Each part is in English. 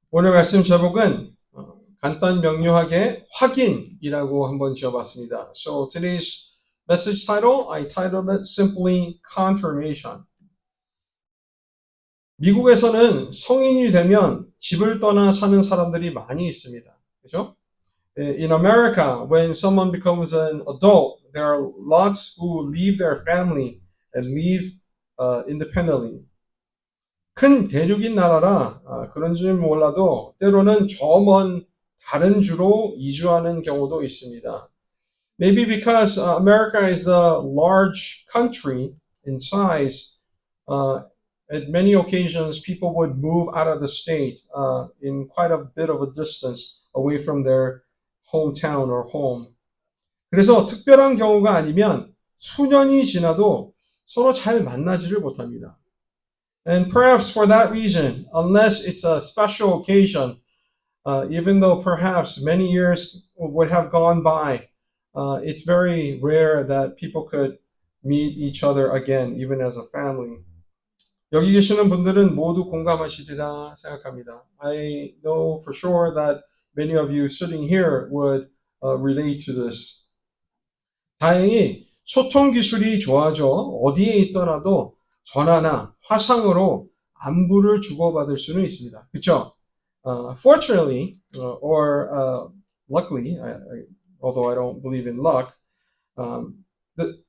오늘 말씀 제목은 간단 명료하게 확인이라고 한번 지어봤습니다. So today's message title, I titled it simply confirmation. 미국에서는 성인이 되면 집을 떠나 사는 사람들이 많이 있습니다. 그죠? In America, when someone becomes an adult, there are lots who leave their family and live independently. 큰 대륙인 나라라 그런지는 몰라도 때로는 저 먼 다른 주로 이주하는 경우도 있습니다. Maybe because America is a large country in size, at many occasions people would move out of the state in quite a bit of a distance away from their hometown or home. 그래서 특별한 경우가 아니면 수년이 지나도 서로 잘 만나지를 못합니다. And perhaps for that reason, unless it's a special occasion, even though perhaps many years would have gone by, it's very rare that people could meet each other again, even as a family. 여기 계시는 분들은 모두 공감하시리라 생각합니다. I know for sure that many of you sitting here would relate to this. 다행히 소통 기술이 좋아져 어디에 있더라도 전화나 화상으로 안부를 주고받을 수는 있습니다. 그렇죠? Fortunately, or luckily, although I don't believe in luck,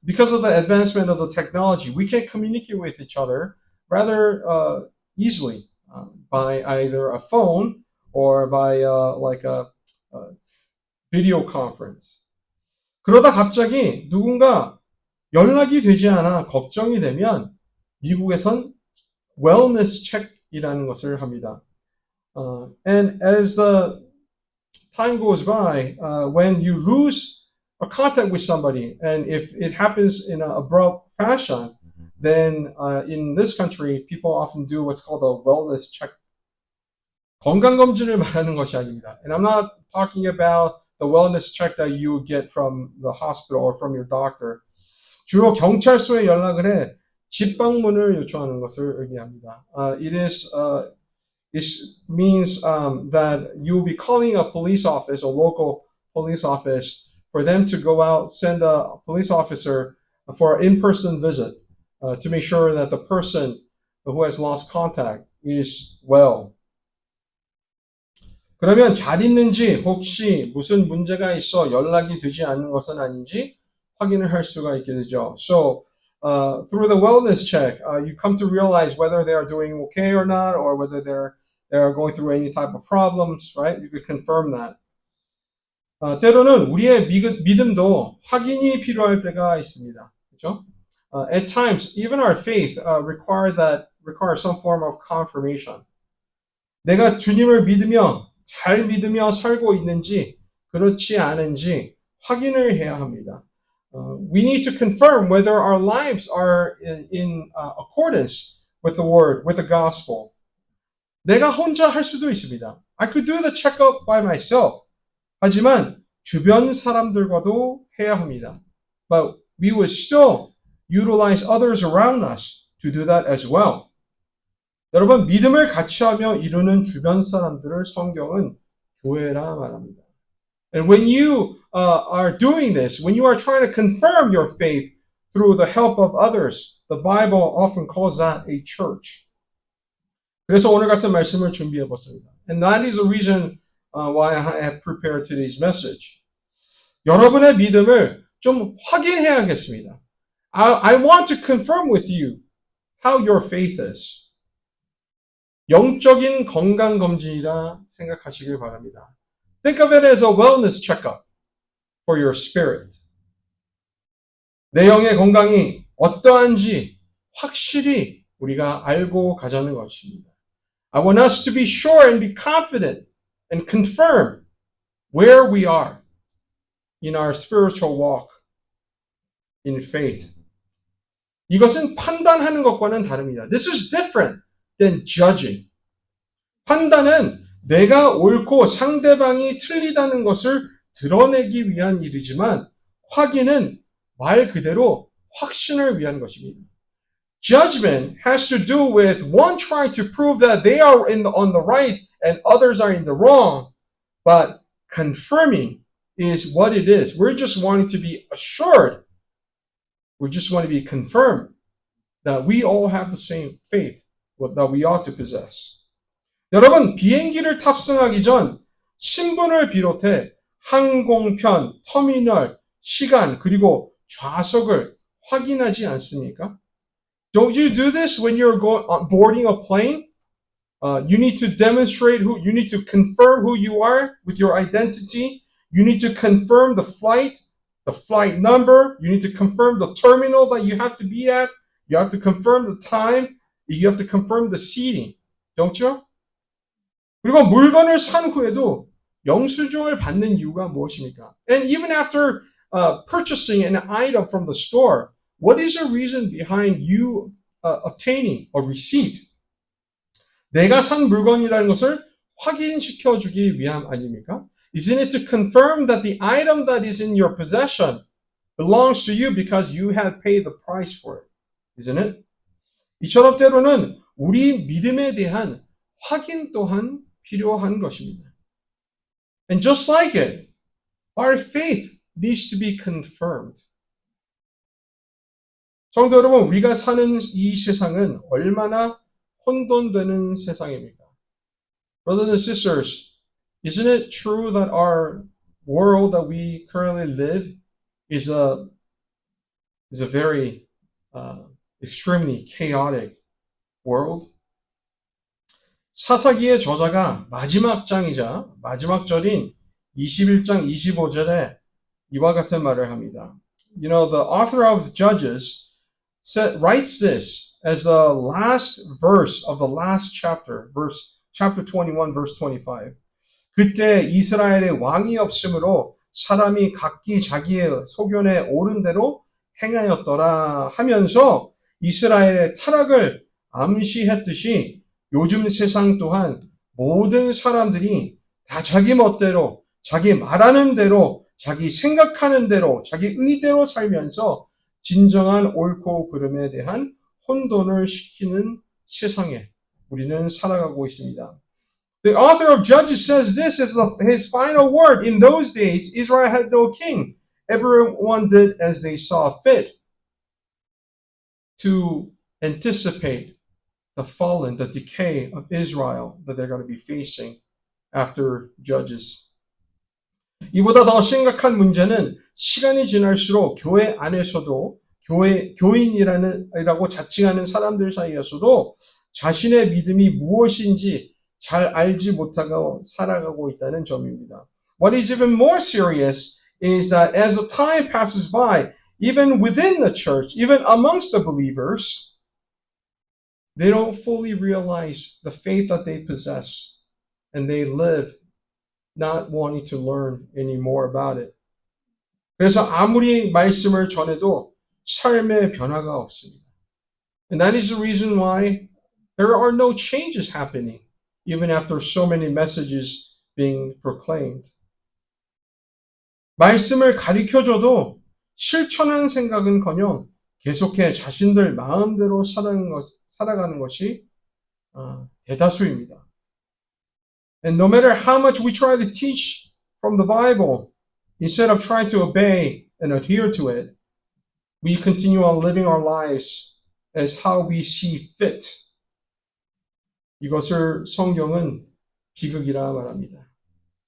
because of the advancement of the technology, we can communicate with each other rather easily by either a phone or by like a video conference. 그러다 갑자기 누군가 연락이 되지 않아 걱정이 되면 미국에선 wellness check이라는 것을 합니다. And as time goes by, when you lose a contact with somebody, and if it happens in an abrupt fashion, then in this country, people often do what's called a wellness check. 건강검진을 말하는 것이 아닙니다. And I'm not talking about the wellness check that you get from the hospital or from your doctor. 주로 경찰서에 연락을 해 집 방문을 요청하는 것을 의미합니다. It means that you'll be calling a police office, a local police office, for them to go out, send a police officer for an in-person visit to make sure that the person who has lost contact is well. 그러면 잘 있는지 혹시 무슨 문제가 있어 연락이 되지 않는 것은 아닌지 확인을 할 수가 있게 되죠. So through the wellness check, you come to realize whether they are doing okay or not, or whether they're going through any type of problems, right? You could confirm that. 때로는 우리의 믿음도 확인이 필요할 때가 있습니다. 그렇죠? At times, even our faith requires some form of confirmation. 내가 주님을 잘 믿으며 살고 있는지 그렇지 않은지 확인을 해야 합니다. We need to confirm whether our lives are in accordance with the word, with the gospel. 내가 혼자 할 수도 있습니다. I could do the checkup by myself. 하지만 주변 사람들과도 해야 합니다. But we would still utilize others around us to do that as well. 여러분, 믿음을 같이 하며 이루는 주변 사람들을 성경은 교회라 말합니다. And when you are doing this, when you are trying to confirm your faith through the help of others, the Bible often calls that a church. 그래서 오늘 같은 말씀을 준비해 봤습니다. And that is the reason why I have prepared today's message. 여러분의 믿음을 좀 확인해야겠습니다. I want to confirm with you how your faith is. 영적인 건강검진이라 생각하시길 바랍니다. Think of it as a wellness checkup for your spirit. 내 영의 건강이 어떠한지 확실히 우리가 알고 가자는 것입니다. I want us to be sure and be confident and confirm where we are in our spiritual walk in faith. 이것은 판단하는 것과는 다릅니다. This is different than judging. 판단은 내가 옳고 상대방이 틀리다는 것을 드러내기 위한 일이지만 확인은 말 그대로 확신을 위한 것입니다. Judgment has to do with one trying to prove that they are on the right and others are in the wrong, but confirming is what it is. We're just wanting to be assured. We just want to be confirmed that we all have the same faith that we ought to possess. 여러분, 비행기를 탑승하기 전 신분을 비롯해 항공편, 터미널, 시간, 그리고 좌석을 확인하지 않습니까? Don't you do this when you're boarding a plane? You need to demonstrate you need to confirm who you are with your identity. You need to confirm the flight number. You need to confirm the terminal that you have to be at. You have to confirm the time. You have to confirm the seating. Don't you? 그리고 물건을 산 후에도 영수증을 받는 이유가 무엇입니까? And even after purchasing an item from the store, what is the reason behind you obtaining a receipt? 내가 산 물건이라는 것을 확인시켜 주기 위함 아닙니까? Isn't it to confirm that the item that is in your possession belongs to you because you have paid the price for it? Isn't it? 이처럼 때로는 우리 믿음에 대한 확인 또한 필요한 것입니다. And just like it, our faith needs to be confirmed. 성도 여러분, 우리가 사는 이 세상은 얼마나 혼돈되는 세상입니까? Brothers and sisters, isn't it true that our world that we currently live is a very extremely chaotic world? 사사기의 저자가 마지막 장이자 마지막 절인 21장 25절에 이와 같은 말을 합니다. You know, the author of Judges writes this as the last verse of the last chapter, chapter 21, verse 25. 그때 이스라엘의 왕이 없으므로 사람이 각기 자기의 소견에 옳은 대로 행하였더라 하면서 이스라엘의 타락을 암시했듯이 요즘 세상 또한 모든 사람들이 다 자기 멋대로, 자기 말하는 대로, 자기 생각하는 대로, 자기 의대로 살면서 진정한 옳고 그름에 대한 혼돈을 시키는 세상에 우리는 살아가고 있습니다. The author of Judges says this is his final word. In those days, Israel had no king. Everyone did as they saw fit to anticipate the decay of Israel that they're going to be facing after Judges. 이보다 더 심각한 문제는 시간이 지날수록 교회 안에서도 교인이라고 자칭하는 사람들 사이에서도 자신의 믿음이 무엇인지 잘 알지 못하고 살아가고 있다는 점입니다. What is even more serious is that as the time passes by, even within the church, even amongst the believers, they don't fully realize the faith that they possess, and they live not wanting to learn any more about it. 그래서 아무리 말씀을 전해도 삶의 변화가 없습니다. And that is the reason why there are no changes happening, even after so many messages being proclaimed. 말씀을 가르쳐줘도 실천하는 생각은커녕 계속해 자신들 마음대로 살아가는 것이 대다수입니다. And no matter how much we try to teach from the Bible, instead of trying to obey and adhere to it, we continue on living our lives as how we see fit. 이것을 성경은 비극이라 말합니다.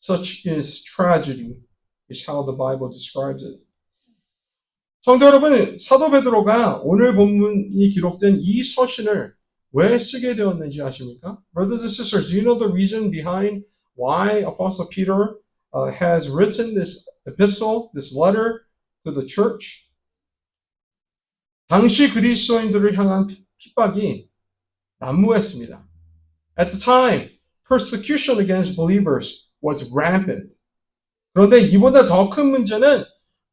Such is tragedy, is how the Bible describes it. 성도 여러분, 사도 베드로가 오늘 본문이 기록된 이 서신을 왜 쓰게 되었는지 아십니까? Brothers and sisters, do you know the reason behind why Apostle Peter has written this epistle, this letter to the church? 당시 그리스도인들을 향한 핍박이 난무했습니다. At the time, persecution against believers was rampant. 그런데 이보다 더 큰 문제는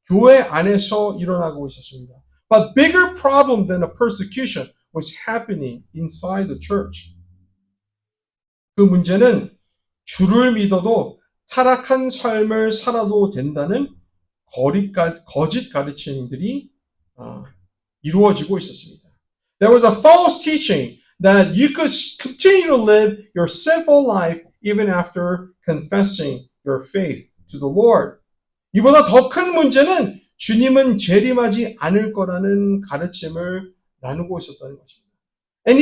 교회 안에서 일어나고 있었습니다. But bigger problem than a persecution was happening inside the church. 그 문제는 주를 믿어도 타락한 삶을 살아도 된다는 거짓 가르침들이 이루어지고 있었습니다. There was a false teaching that you could continue to live your sinful life even after confessing your faith to the Lord. 이보다 더 큰 문제는 주님은 재림하지 않을 거라는 가르침을 나누고 있었다는 것입니다. And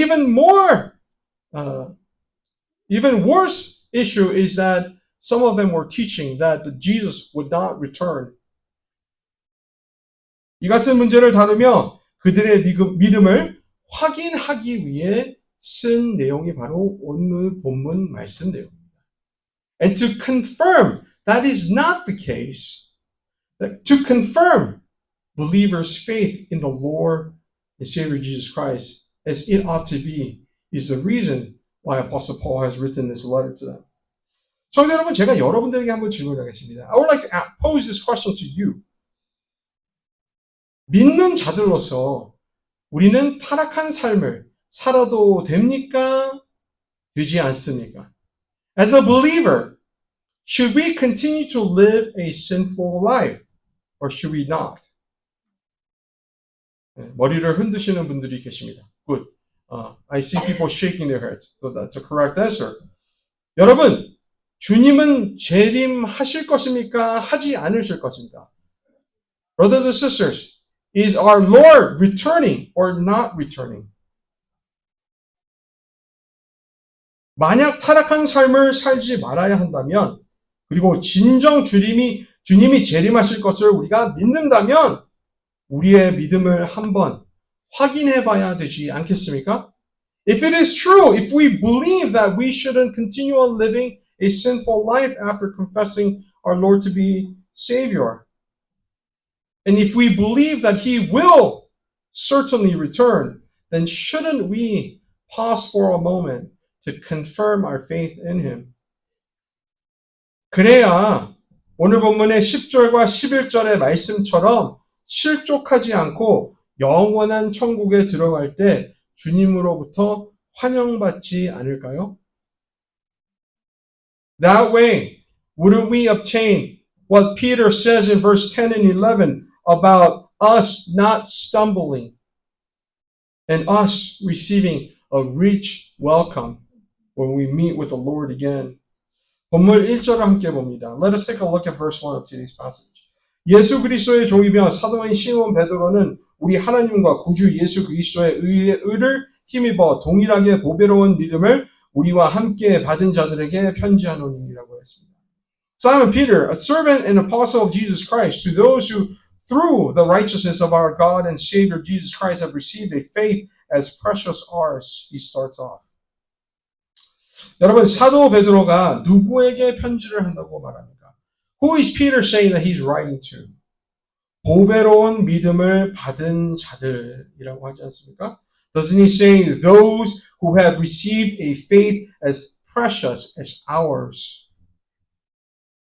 even worse issue is that some of them were teaching that Jesus would not return. 이 같은 문제를 다루며 그들의 믿음을 확인하기 위해 쓴 내용이 바로 오늘 본문 말씀 내용입니다. And to confirm that is not the case, to confirm believers' faith in the Lord and Savior Jesus Christ as it ought to be is the reason why Apostle Paul has written this letter to them. 성도 여러분, 제가 여러분들에게 한번 질문하겠습니다. I would like to pose this question to you. 믿는 자들로서 우리는 타락한 삶을 살아도 됩니까? 되지 않습니까? As a believer, should we continue to live a sinful life or should we not? 머리를 흔드시는 분들이 계십니다. Good. I see people shaking their heads. So that's a correct answer. 여러분, 주님은 재림하실 것입니까? 하지 않으실 것입니까? Brothers and sisters, is our Lord returning or not returning? 만약 타락한 삶을 살지 말아야 한다면, 그리고 진정 주님이 재림하실 것을 우리가 믿는다면, 우리의 믿음을 한번 확인해 봐야 되지 않겠습니까? If it is true, if we believe that we shouldn't continue on living a sinful life after confessing our Lord to be Savior, and if we believe that He will certainly return, then shouldn't we pause for a moment to confirm our faith in Him? 그래야 오늘 본문의 10절과 11절의 말씀처럼 실족하지 않고 영원한 천국에 들어갈 때 주님으로부터 환영받지 않을까요? That way, wouldn't we obtain what Peter says in verse 10 and 11 about us not stumbling and us receiving a rich welcome when we meet with the Lord again? 본문 1절을 함께 봅니다. Let us take a look at verse 1 of today's passage. 예수 그리스도의 종이며 사도인 시몬 베드로는 우리 하나님과 구주 예수 그리스도의 의를 힘입어 동일하게 보배로운 믿음을 우리와 함께 받은 자들에게 편지하노니라고 했습니다. Simon Peter, a servant and apostle of Jesus Christ, to those who through the righteousness of our God and Savior Jesus Christ have received a faith as precious ours, he starts off. 여러분, 사도 베드로가 누구에게 편지를 한다고 말합니까? Who is Peter saying that he's writing to? 보배로운 믿음을 받은 자들이라고 하지 않습니까? Doesn't he say those who have received a faith as precious as ours?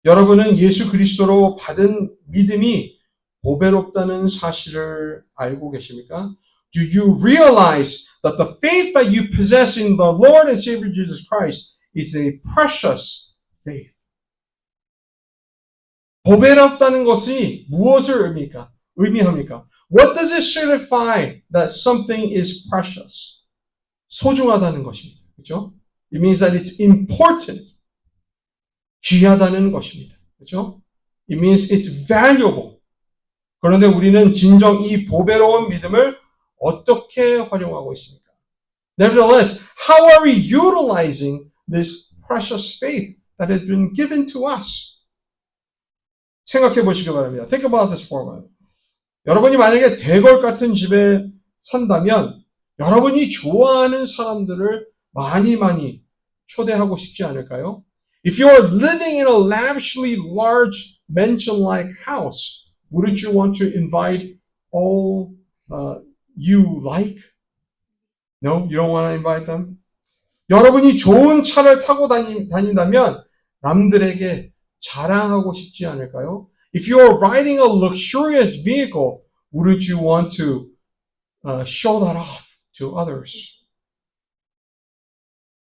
여러분은 예수 그리스도로 받은 믿음이 보배롭다는 사실을 알고 계십니까? Do you realize that the faith that you possess in the Lord and Savior Jesus Christ is a precious faith? 보배롭다는 것이 무엇을 의미합니까? What does it signify that something is precious? 소중하다는 것입니다. 그렇죠? It means that it's important. 귀하다는 것입니다. 그렇죠? It means it's valuable. 그런데 우리는 진정 이 보배로운 믿음을 어떻게 활용하고 있습니까? Nevertheless, how are we utilizing this precious faith that has been given to us? 생각해 보시기 바랍니다. Think about this for a moment. 여러분이 만약에 대궐 같은 집에 산다면 여러분이 좋아하는 사람들을 많이 초대하고 싶지 않을까요? If you are living in a lavishly large mansion-like house, wouldn't you want to invite all you like? No, you don't want to invite them? 여러분이 좋은 차를 타고 다닌다면 남들에게 자랑하고 싶지 않을까요? If you are riding a luxurious vehicle, wouldn't you want to show that off to others?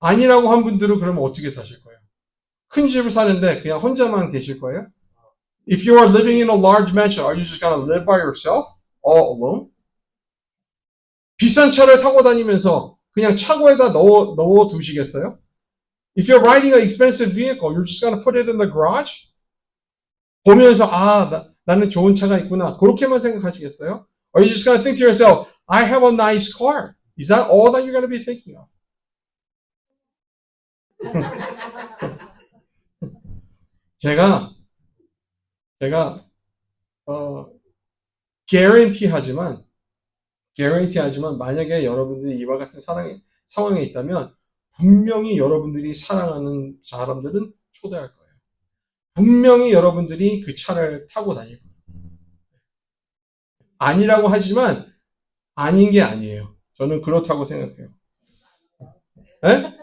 아니라고 한 분들은 그러면 어떻게 사실 거예요? 큰 집을 사는데 그냥 혼자만 계실 거예요? If you are living in a large mansion, are you just going to live by yourself? All alone? 비싼 차를 타고 다니면서 그냥 차고에다 넣어 두시겠어요? If you're riding an expensive vehicle, you're just gonna put it in the garage? 보면서 나는 좋은 차가 있구나. 그렇게만 생각하시겠어요? Or you just gonna think to yourself, I have a nice car. Is that all that you're gonna be thinking of? 제가 guarantee 하지만 만약에 여러분들이 이와 같은 상황에 있다면 분명히 여러분들이 사랑하는 사람들은 초대할 거예요. 분명히 여러분들이 그 차를 타고 다닐 거예요. 아니라고 하지만 아닌 게 아니에요. 저는 그렇다고 생각해요. 네?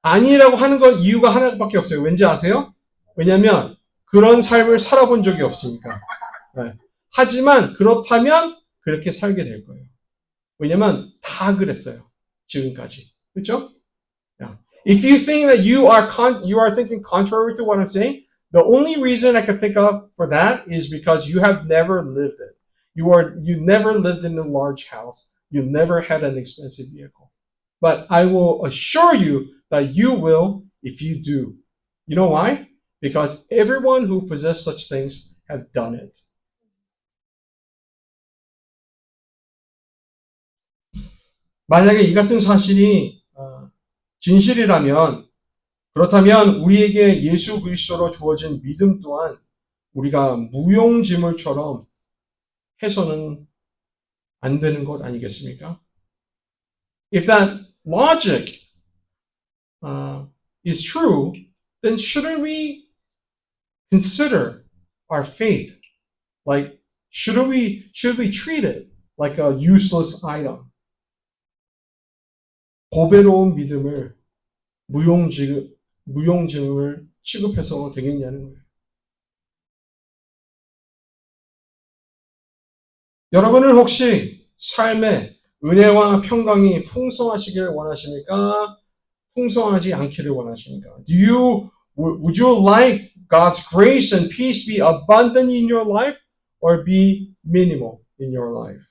아니라고 하는 건 이유가 하나밖에 없어요. 왠지 아세요? 왜냐하면 그런 삶을 살아본 적이 없으니까. 네. 하지만 그렇다면 그렇게 살게 될 거예요. 왜냐면 다 그랬어요. 지금까지. 그렇죠? Yeah. If you think that you are thinking contrary to what I'm saying, the only reason I can think of for that is because you have never lived it. You never lived in a large house. You never had an expensive vehicle. But I will assure you that you will if you do. You know why? Because everyone who possesses such things have done it. 만약에 이 같은 사실이 진실이라면 그렇다면 우리에게 예수 그리스도로 주어진 믿음 또한 우리가 무용지물처럼 해서는 안 되는 것 아니겠습니까? If that logic is true, then shouldn't we consider our faith like should we treat it like a useless item? 보배로운 믿음을 무용지물을 취급해서 되겠냐는 거예요. 여러분은 혹시 삶에 은혜와 평강이 풍성하시길 원하십니까? 풍성하지 않기를 원하십니까? Would you like God's grace and peace be abundant in your life or be minimal in your life?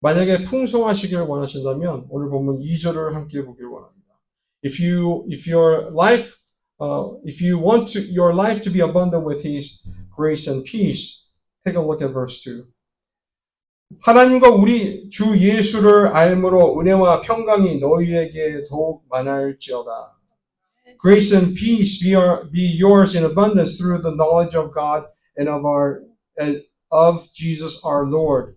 만약에 풍성하시길 원하신다면 오늘 본문 2절을 함께 보길 원합니다. If you want your life to be abundant with His grace and peace, take a look at verse 2. 하나님과 우리 주 예수를 알므로 은혜와 평강이 너희에게 더욱 많을지어다. Grace and peace be yours in abundance through the knowledge of God and of Jesus our Lord.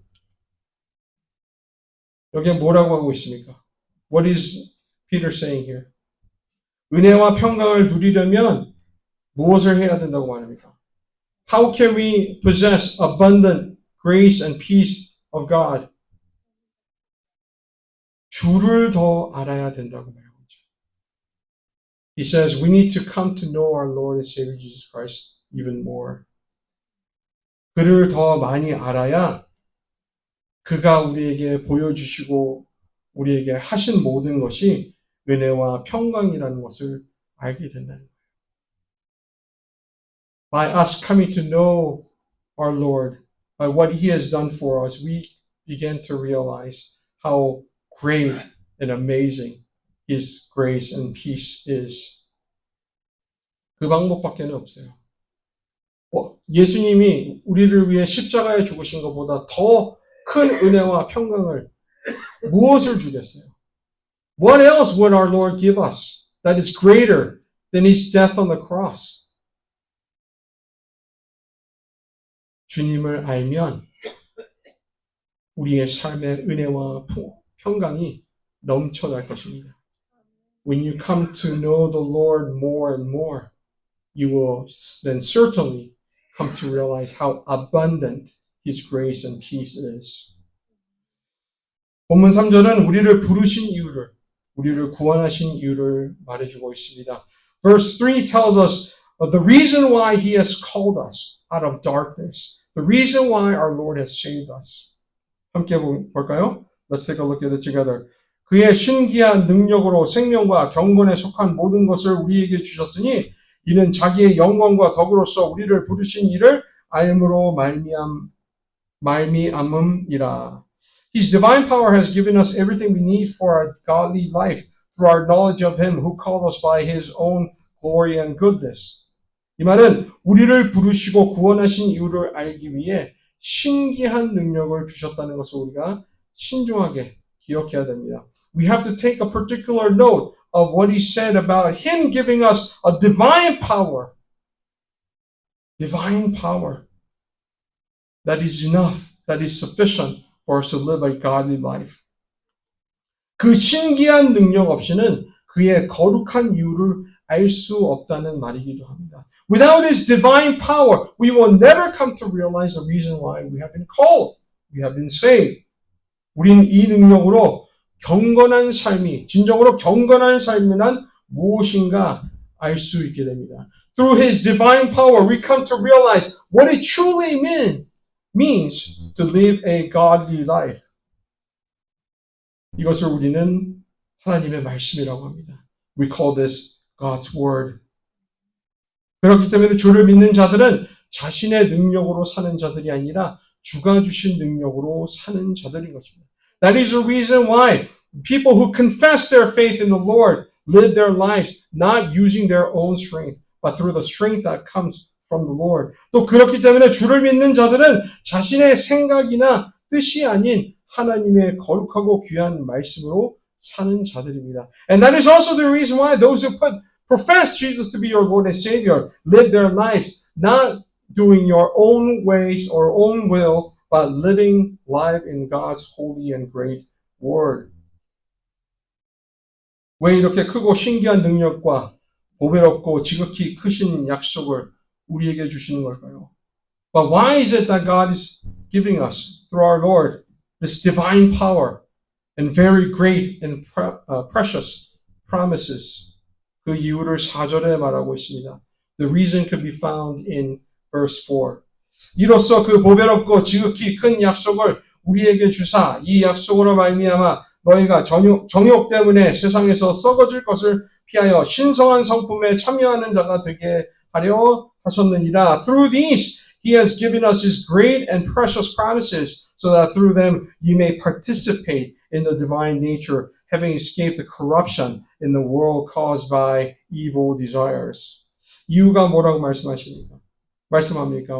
여기에 뭐라고 하고 있습니까? What is Peter saying here? 은혜와 평강을 누리려면 무엇을 해야 된다고 말합니까? How can we possess abundant grace and peace of God? 주를 더 알아야 된다고 말하고 있죠. He says we need to come to know our Lord and Savior Jesus Christ even more. 그를 더 많이 알아야 그가 우리에게 보여주시고 우리에게 하신 모든 것이 은혜와 평강이라는 것을 알게 된다는 거예요. By us coming to know our Lord, by what He has done for us, we begin to realize how great and amazing His grace and peace is. 그 방법밖에는 없어요. 예수님이 우리를 위해 십자가에 죽으신 것보다 더 큰 은혜와 평강을 무엇을 주겠어요? What else would our Lord give us that is greater than His death on the cross? 주님을 알면 우리의 삶의 은혜와 평강이 넘쳐날 것입니다. When you come to know the Lord more and more, you will then certainly come to realize how abundant His grace and peace is. 본문 3절은 우리를 부르신 이유를, 우리를 구원하신 이유를 말해주고 있습니다. Verse 3 tells us the reason why He has called us out of darkness. The reason why our Lord has saved us. 함께 볼까요? Let's take a look at it together. 그의 신기한 능력으로 생명과 경건에 속한 모든 것을 우리에게 주셨으니 이는 자기의 영광과 덕으로서 우리를 부르신 이를 알므로 말미암음이라. His divine power has given us everything we need for a godly life through our knowledge of him who called us by his own glory and goodness. 이 말은 우리를 부르시고 구원하신 이유를 알기 위해 신기한 능력을 주셨다는 것을 우리가 신중하게 기억해야 됩니다. We have to take a particular note of what he said about him giving us a divine power. Divine power. That is enough. That is sufficient for us to live a godly life. 그 신기한 능력 없이는 그의 거룩한 이유를 알 수 없다는 말이기도 합니다. Without his divine power, we will never come to realize the reason why we have been called, we have been saved. 우린 이 능력으로 경건한 삶이, 진정으로 경건한 삶이란 무엇인가 알 수 있게 됩니다. Through his divine power, we come to realize what it truly means to live a godly life. 이것을 우리는 하나님의 말씀이라고 합니다. We call this God's word. 그렇기 때문에 주를 믿는 자들은 자신의 능력으로 사는 자들이 아니라 주가 주신 능력으로 사는 자들인 것입니다. That is the reason why people who confess their faith in the Lord live their lives not using their own strength, but through the strength that comes from the Lord. 또 그렇기 때문에 주를 믿는 자들은 자신의 생각이나 뜻이 아닌 하나님의 거룩하고 귀한 말씀으로 사는 자들입니다. And that is also the reason why those who profess Jesus to be your Lord and Savior live their lives not doing your own ways or own will, but living life in God's holy and great word. 왜 이렇게 크고 신기한 능력과 보배롭고 지극히 크신 약속을 우리에게 주시는 걸까요? But why is it that God is giving us through our Lord this divine power and very great and precious promises? 그 이유를 4절에 말하고 있습니다. The reason could be found in verse 4. 이로써 그 보배롭고 지극히 큰 약속을 우리에게 주사 이 약속으로 말미암아 너희가 정욕 때문에 세상에서 썩어질 것을 피하여 신성한 성품에 참여하는 자가 되게 하려 하셨느니라. Through these he has given us his great and precious promises so that through them you may participate in the divine nature, having escaped the corruption in the world caused by evil desires. 이유가 뭐라고 말씀합니까?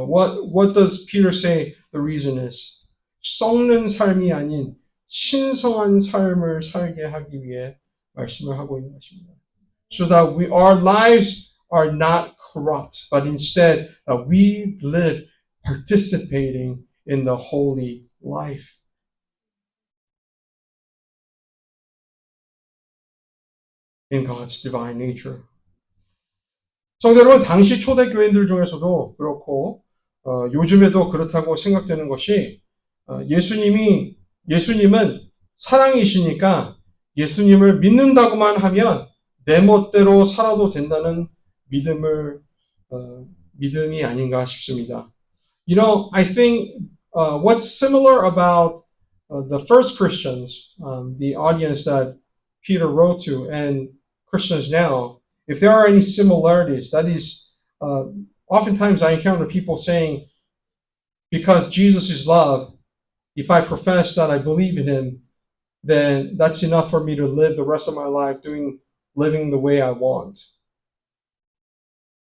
What does Peter say the reason is? 썩는 삶이 아닌 신성한 삶을 살게 하기 위해 말씀을 하고 있는 것입니다. So that our lives are not corrupt, but instead that we live participating in the holy life. In God's divine nature. 성도 여러분, 당시 초대 교인들 중에서도 그렇고 요즘에도 그렇다고 생각되는 것이 예수님은 사랑이시니까 예수님을 믿는다고만 하면 내 멋대로 살아도 된다는 믿음이 아닌가 싶습니다. You know, I think what's similar about the first Christians, the audience that Peter wrote to, and Christians now, if there are any similarities, that is, oftentimes I encounter people saying, because Jesus is love, if I profess that I believe in him, then that's enough for me to live the rest of my life living the way I want.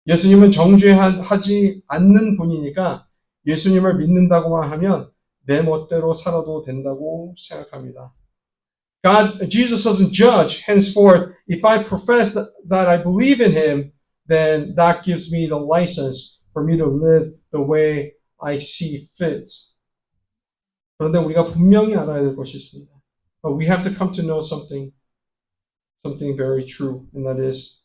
예수님은 정죄하지 않는 분이니까 예수님을 믿는다고만 하면 내 멋대로 살아도 된다고 생각합니다. Jesus doesn't judge. Henceforth, if I profess that I believe in him, then that gives me the license for me to live the way I see fit. 그런데 우리가 분명히 알아야 될 것이 있습니다. But we have to come to know something very true, and that is,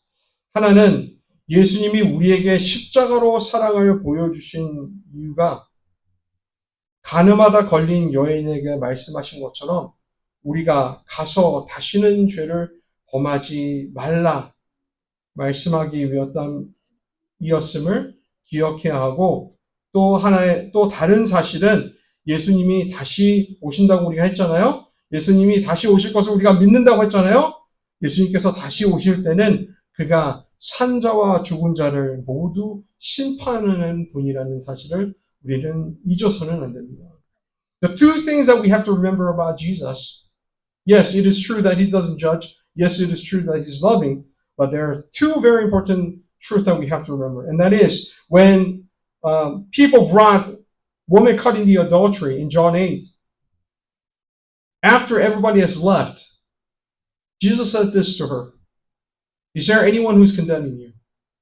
하나는 예수님이 우리에게 십자가로 사랑을 보여주신 이유가 간음하다 걸린 여인에게 말씀하신 것처럼 우리가 가서 다시는 죄를 범하지 말라 말씀하기 위함이었음을 기억해야 하고 또 다른 사실은 예수님이 다시 오신다고 우리가 했잖아요. 예수님이 다시 오실 것을 우리가 믿는다고 했잖아요. 예수님께서 다시 오실 때는 그가 산자와 죽은 자를 모두 심판하는 분이라는 사실을 우리는 잊어서는 안 됩니다. The two things that we have to remember about Jesus. Yes, it is true that he doesn't judge. Yes, it is true that he's loving, but there are two very important truths that we have to remember. And that is when people brought woman caught in the adultery in John 8, after everybody has left, Jesus said this to her. Is there anyone who's condemning you?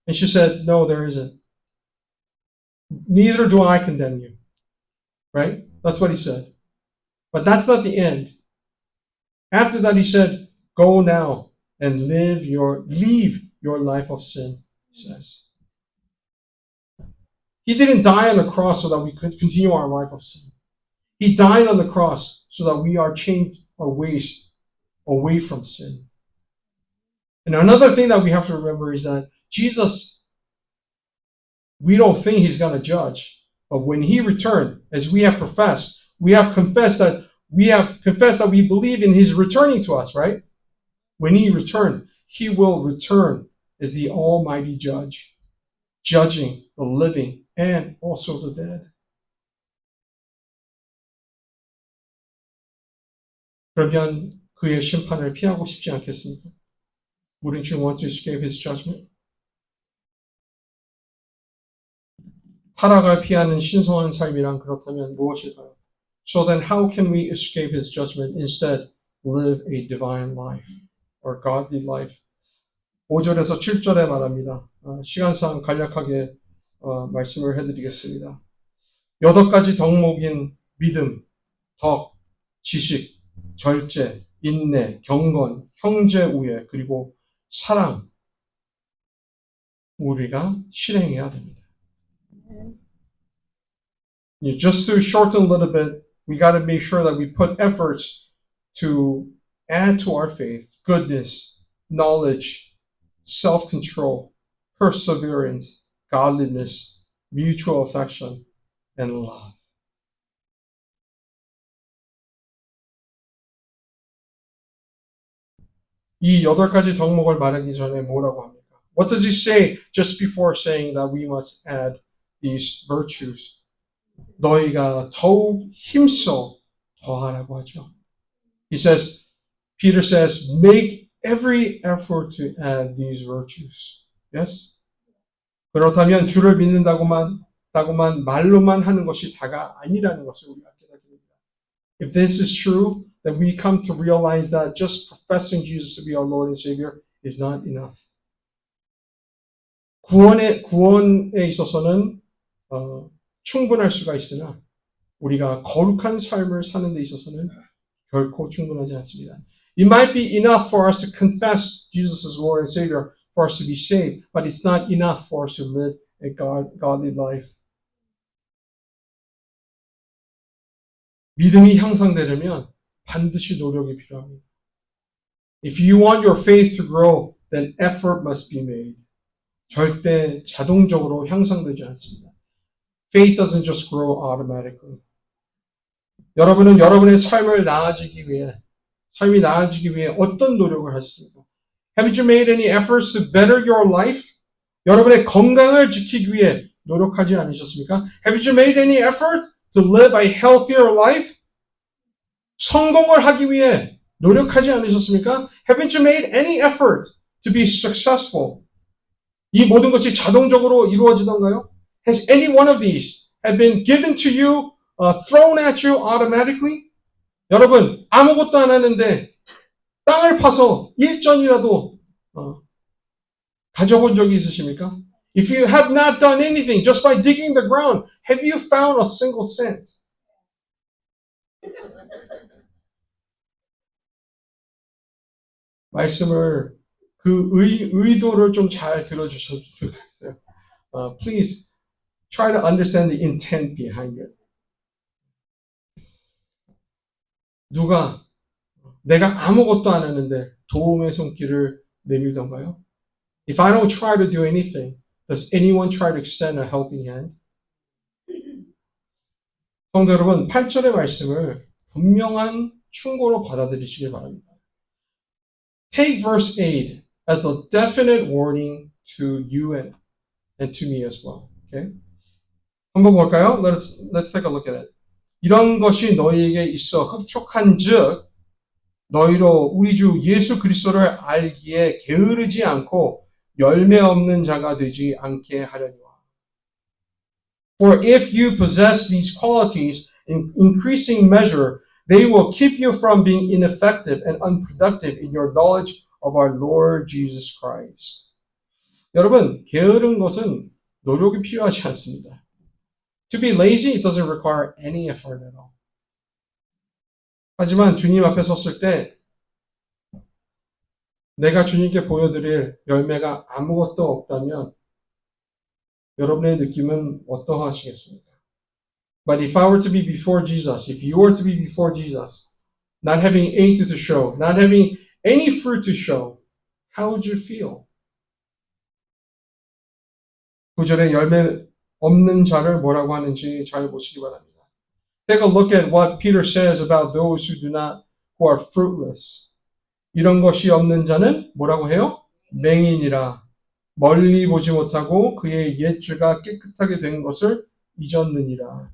And she said, no, there isn't. Neither do I condemn you. Right? That's what he said. But that's not the end. After that, he said, go now and leave your life of sin, he says. He didn't die on the cross so that we could continue our life of sin. He died on the cross so that we are changed our ways away from sin. And another thing that we have to remember is that Jesus, we don't think he's going to judge. But when he returned, as we have confessed that we believe in his returning to us, right? When he returned, he will return as the almighty judge, judging the living and also the dead. 그러면 그의 심판을 피하고 싶지 않겠습니까? Wouldn't you want to escape his judgment? 타락을 피하는 신성한 삶이란 그렇다면 무엇일까요? So then how can we escape his judgment, instead live a divine life or godly life? 5절에서 7절에 말합니다. 시간상 간략하게 말씀을 해드리겠습니다. 8가지 덕목인 믿음, 덕, 지식, 절제, 인내, 경건, 형제 우애, 그리고 사랑 우리가 실행해야 됩니다. Just to shorten a little bit, we got to make sure that we put efforts to add to our faith goodness, knowledge, self-control, perseverance, godliness, mutual affection, and love. 이 8가지 덕목을 말하기 전에 뭐라고 합니까? What does he say just before saying that we must add these virtues? 너희가 더욱 힘써 더하라고 하죠. Peter says, make every effort to add these virtues. Yes? 그렇다면 주를 믿는다고만 말로만 하는 것이 다가 아니라는 것을 우리가 깨닫게 됩니다. If this is true, then we come to realize that just professing Jesus to be our Lord and Savior is not enough. 구원에 있어서는 충분할 수가 있으나 우리가 거룩한 삶을 사는 데 있어서는 결코 충분하지 않습니다. It might be enough for us to confess Jesus as Lord and Savior for us to be saved, but it's not enough for us to live a godly life. 믿음이 향상되려면 반드시 노력이 필요합니다. If you want your faith to grow, then effort must be made. 절대 자동적으로 향상되지 않습니다. Faith doesn't just grow automatically. 여러분은 여러분의 삶이 나아지기 위해 어떤 노력을 하셨습니까? Haven't you made any efforts to better your life? 여러분의 건강을 지키기 위해 노력하지 않으셨습니까? Haven't you made any effort to live a healthier life? 성공을 하기 위해 노력하지 않으셨습니까? Haven't you made any effort to be successful? 이 모든 것이 자동적으로 이루어지던가요? Has any one of these have been given to you, thrown at you automatically? 여러분, 아무것도 안 하는데 땅을 파서 1전이라도 가져본 적이 있으십니까? If you have not done anything, just by digging the ground, have you found a single cent? 말씀을 그 의도를 좀 잘 들어주셨으면 좋겠어요. Please try to understand the intent behind it. 누가 내가 아무것도 안 하는데 도움의 손길을 내밀던가요? If I don't try to do anything, does anyone try to extend a helping hand? 성도 여러분, 8절의 말씀을 분명한 충고로 받아들이시길 바랍니다. Take verse 8 as a definite warning to you and to me as well. Okay? 한번 볼까요? Let's take a look at it. 이런 것이 너희에게 있어 흡족한즉 너희로 우리 주 예수 그리스도를 알기에 게으르지 않고 열매 없는 자가 되지 않게 하려니와. For if you possess these qualities in increasing measure, they will keep you from being ineffective and unproductive in your knowledge of our Lord Jesus Christ. 여러분, 게으른 것은 노력이 필요하지 않습니다. To be lazy, it doesn't require any effort at all. 하지만 주님 앞에 섰을 때 내가 주님께 보여드릴 열매가 아무것도 없다면 여러분의 느낌은 어떠하시겠습니까? But if I were to be before Jesus, if you were to be before Jesus, not having anything to show, not having any fruit to show, how would you feel? 9절에 열매 없는 자를 뭐라고 하는지 잘 보시기 바랍니다. Take a look at what Peter says about those who are fruitless. 이런 것이 없는 자는 뭐라고 해요? 맹인이라. 멀리 보지 못하고 그의 옛주가 깨끗하게 된 것을 잊었느니라.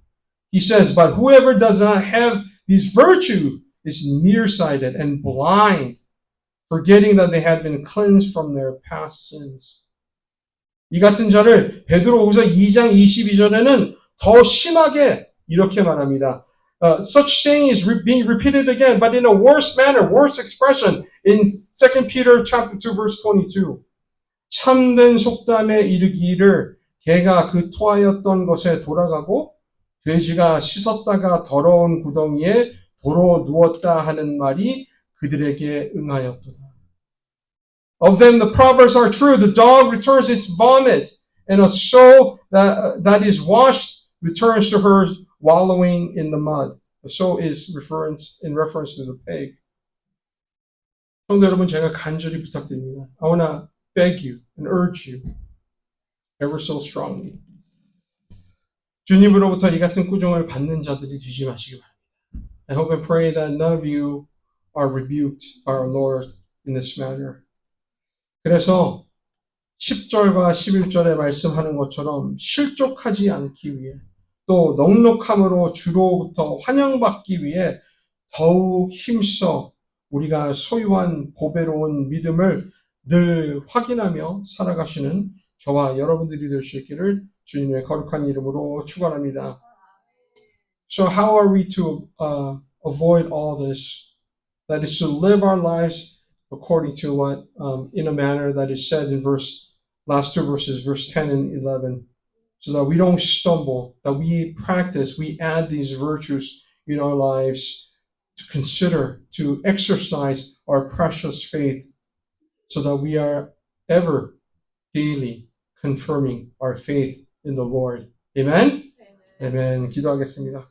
He says, but whoever does not have this virtue is nearsighted and blind, forgetting that they had been cleansed from their past sins. 이 같은 자를 베드로후서 2장 22절에는 더 심하게 이렇게 말합니다. Such saying is being repeated again, but in a worse manner, worse expression in 2 Peter chapter 2 verse 22. 참된 속담에 이르기를 개가 그 토하였던 것에 돌아가고 돼지가 씻었다가 더러운 구덩이에 도로 누웠다 하는 말이 그들에게 응하였도다. Of them the proverbs are true. The dog returns its vomit, and a soul that is washed returns to her wallowing in the mud. The soul is in reference to the pig. 성도 여러분, 제가 간절히 부탁드립니다. I want to beg you and urge you ever so strongly. 주님으로부터 이 같은 꾸중을 받는 자들이 되지 마시기 바랍니다. I hope and pray that none of you are rebuked by our Lord in this manner. 그래서 10절과 11절에 말씀하는 것처럼 실족하지 않기 위해 또 넉넉함으로 주로부터 환영받기 위해 더욱 힘써 우리가 소유한 보배로운 믿음을 늘 확인하며 살아가시는 저와 여러분들이 될 수 있기를 주님의 거룩한 이름으로 축원합니다. So how are we to avoid all this? That is to live our lives according to what in a manner that is said in last two verses, verse 10 and 11, so that we don't stumble, that we practice, we add these virtues in our lives to consider, to exercise our precious faith, so that we are ever daily confirming our faith in the Lord. Amen? Amen. 기도하겠습니다.